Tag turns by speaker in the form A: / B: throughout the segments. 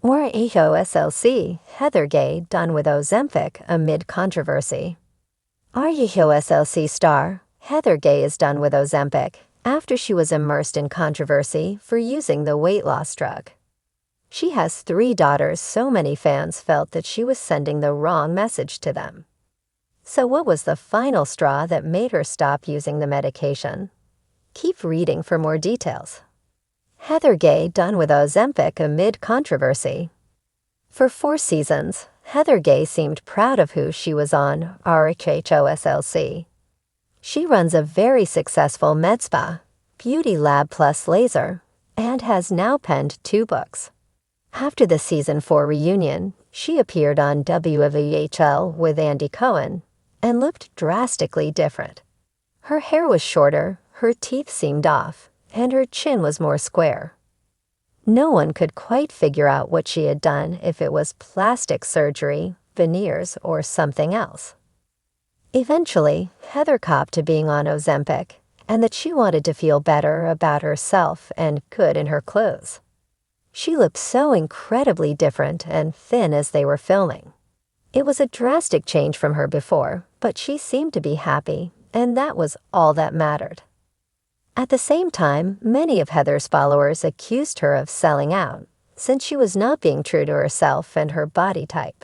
A: Or HOUSLC, Heather Gay done with Ozempic amid controversy. HOUSLC star, Heather Gay is done with Ozempic after she was immersed in controversy for using the weight loss drug. She has 3 daughters, so many fans felt that she was sending the wrong message to them. So what was the final straw that made her stop using the medication? Keep reading for more details. Heather Gay done with Ozempic amid controversy. For 4 seasons, Heather Gay seemed proud of who she was on HOUSLC. She runs a very successful med spa, Beauty Lab Plus Laser, and has now penned 2 books. After the season 4 reunion, she appeared on WVHL with Andy Cohen and looked drastically different. Her hair was shorter, her teeth seemed off, and her chin was more square. No one could quite figure out what she had done, if it was plastic surgery, veneers, or something else. Eventually, Heather copped to being on Ozempic, and that she wanted to feel better about herself and good in her clothes. She looked so incredibly different and thin as they were filming. It was a drastic change from her before, but she seemed to be happy, and that was all that mattered. At the same time, many of Heather's followers accused her of selling out, since she was not being true to herself and her body type.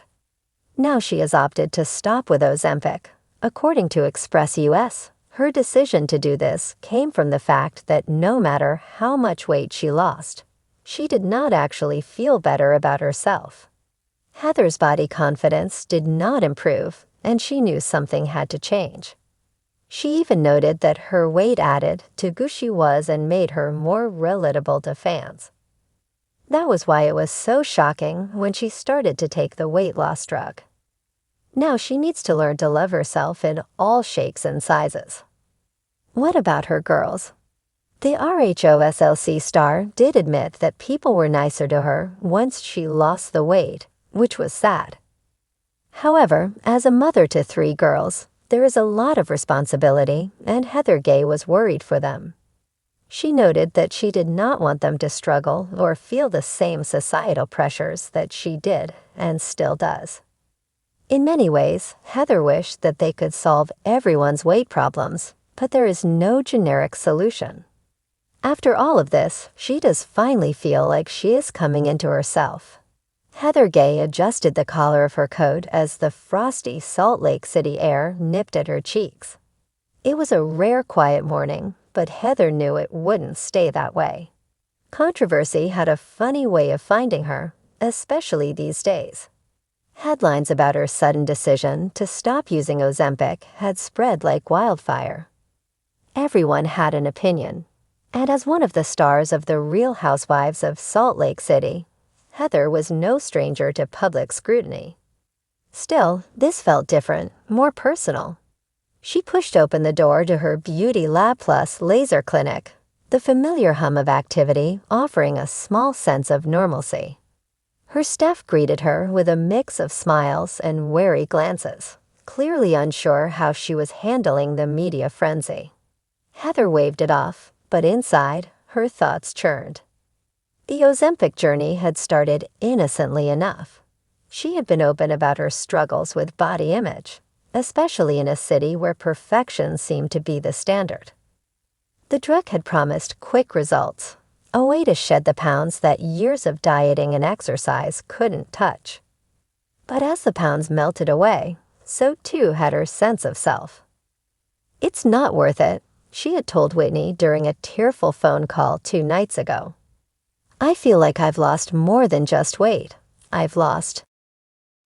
A: Now she has opted to stop with Ozempic. According to Express US, her decision to do this came from the fact that no matter how much weight she lost, she did not actually feel better about herself. Heather's body confidence did not improve, and she knew something had to change. She even noted that her weight added to who she was and made her more relatable to fans. That was why it was so shocking when she started to take the weight loss drug. Now she needs to learn to love herself in all shapes and sizes. What about her girls? The RHOSLC star did admit that people were nicer to her once she lost the weight, which was sad. However, as a mother to 3 girls, there is a lot of responsibility, and Heather Gay was worried for them. She noted that she did not want them to struggle or feel the same societal pressures that she did and still does. In many ways, Heather wished that they could solve everyone's weight problems, but there is no generic solution. After all of this, she does finally feel like she is coming into herself. Heather Gay adjusted the collar of her coat as the frosty Salt Lake City air nipped at her cheeks. It was a rare quiet morning, but Heather knew it wouldn't stay that way. Controversy had a funny way of finding her, especially these days. Headlines about her sudden decision to stop using Ozempic had spread like wildfire. Everyone had an opinion, and as one of the stars of The Real Housewives of Salt Lake City, Heather was no stranger to public scrutiny. Still, this felt different, more personal. She pushed open the door to her Beauty Lab Plus laser clinic, the familiar hum of activity offering a small sense of normalcy. Her staff greeted her with a mix of smiles and wary glances, clearly unsure how she was handling the media frenzy. Heather waved it off, but inside, her thoughts churned. The Ozempic journey had started innocently enough. She had been open about her struggles with body image, especially in a city where perfection seemed to be the standard. The drug had promised quick results, a way to shed the pounds that years of dieting and exercise couldn't touch. But as the pounds melted away, so too had her sense of self. "It's not worth it," she had told Whitney during a tearful phone call 2 nights ago. "I feel like I've lost more than just weight. I've lost."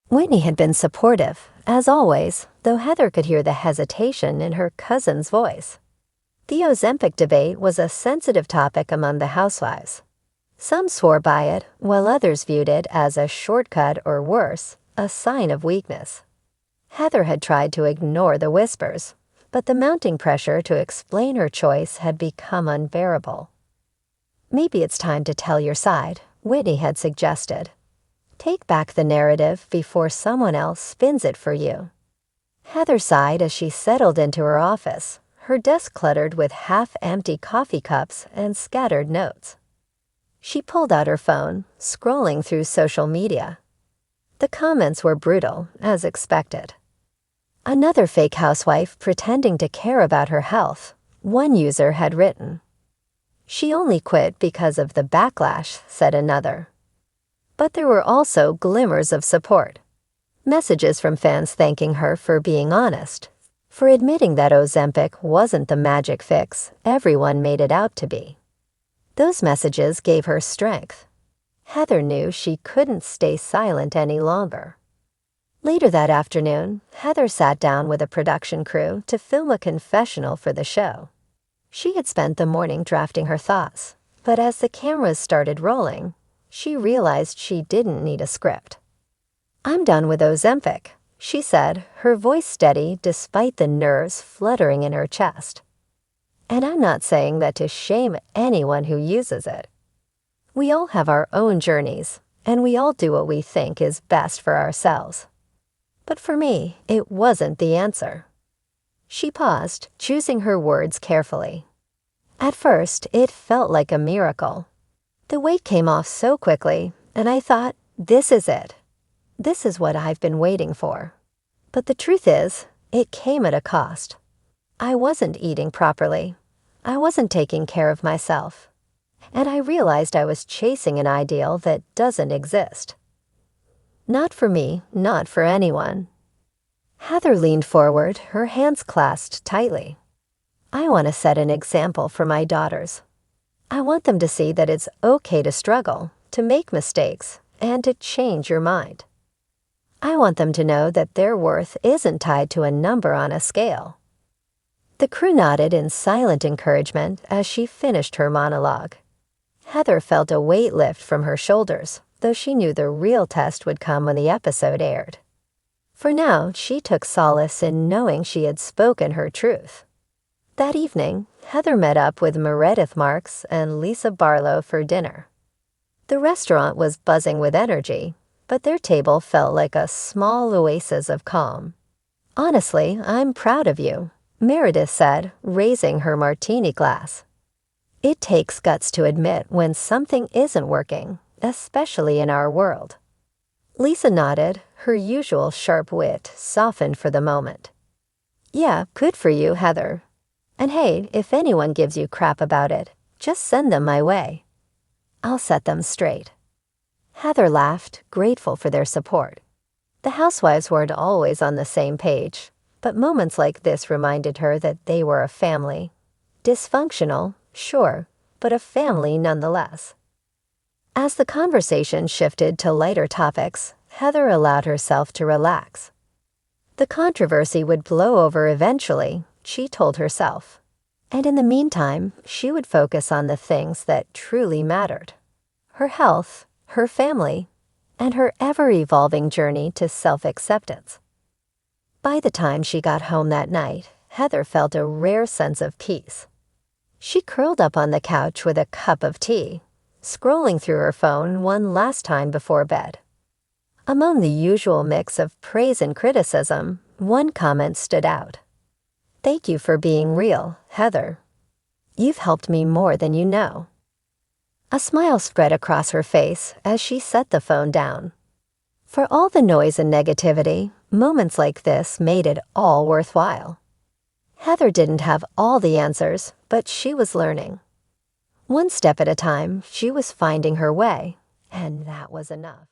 A: Whitney had been supportive, as always, though Heather could hear the hesitation in her cousin's voice. The Ozempic debate was a sensitive topic among the housewives. Some swore by it, while others viewed it as a shortcut or worse, a sign of weakness. Heather had tried to ignore the whispers, but the mounting pressure to explain her choice had become unbearable. "Maybe it's time to tell your side," Whitney had suggested. "Take back the narrative before someone else spins it for you." Heather sighed as she settled into her office, her desk cluttered with half-empty coffee cups and scattered notes. She pulled out her phone, scrolling through social media. The comments were brutal, as expected. Another fake housewife pretending to care about her health, one user had written. She only quit because of the backlash, said another. But there were also glimmers of support. Messages from fans thanking her for being honest, for admitting that Ozempic wasn't the magic fix everyone made it out to be. Those messages gave her strength. Heather knew she couldn't stay silent any longer. Later that afternoon, Heather sat down with a production crew to film a confessional for the show. She had spent the morning drafting her thoughts, but as the cameras started rolling, she realized she didn't need a script. "I'm done with Ozempic," she said, her voice steady despite the nerves fluttering in her chest. "And I'm not saying that to shame anyone who uses it. We all have our own journeys, and we all do what we think is best for ourselves. But for me, it wasn't the answer." She paused, choosing her words carefully. "At first, it felt like a miracle. The weight came off so quickly, and I thought, this is it. This is what I've been waiting for. But the truth is, it came at a cost. I wasn't eating properly. I wasn't taking care of myself. And I realized I was chasing an ideal that doesn't exist. Not for me, not for anyone." Heather leaned forward, her hands clasped tightly. "I want to set an example for my daughters. I want them to see that it's okay to struggle, to make mistakes, and to change your mind. I want them to know that their worth isn't tied to a number on a scale." The crew nodded in silent encouragement as she finished her monologue. Heather felt a weight lift from her shoulders, though she knew the real test would come when the episode aired. For now, she took solace in knowing she had spoken her truth. That evening, Heather met up with Meredith Marks and Lisa Barlow for dinner. The restaurant was buzzing with energy, but their table felt like a small oasis of calm. "Honestly, I'm proud of you," Meredith said, raising her martini glass. "It takes guts to admit when something isn't working, especially in our world." Lisa nodded, her usual sharp wit softened for the moment. "Yeah, good for you, Heather. And hey, if anyone gives you crap about it, just send them my way. I'll set them straight." Heather laughed, grateful for their support. The housewives weren't always on the same page, but moments like this reminded her that they were a family. Dysfunctional, sure, but a family nonetheless. As the conversation shifted to lighter topics, Heather allowed herself to relax. The controversy would blow over eventually, she told herself. And in the meantime, she would focus on the things that truly mattered: her health, her family, and her ever-evolving journey to self-acceptance. By the time she got home that night, Heather felt a rare sense of peace. She curled up on the couch with a cup of tea, scrolling through her phone one last time before bed. Among the usual mix of praise and criticism, one comment stood out. "Thank you for being real, Heather. You've helped me more than you know." A smile spread across her face as she set the phone down. For all the noise and negativity, moments like this made it all worthwhile. Heather didn't have all the answers, but she was learning. One step at a time, she was finding her way, and that was enough.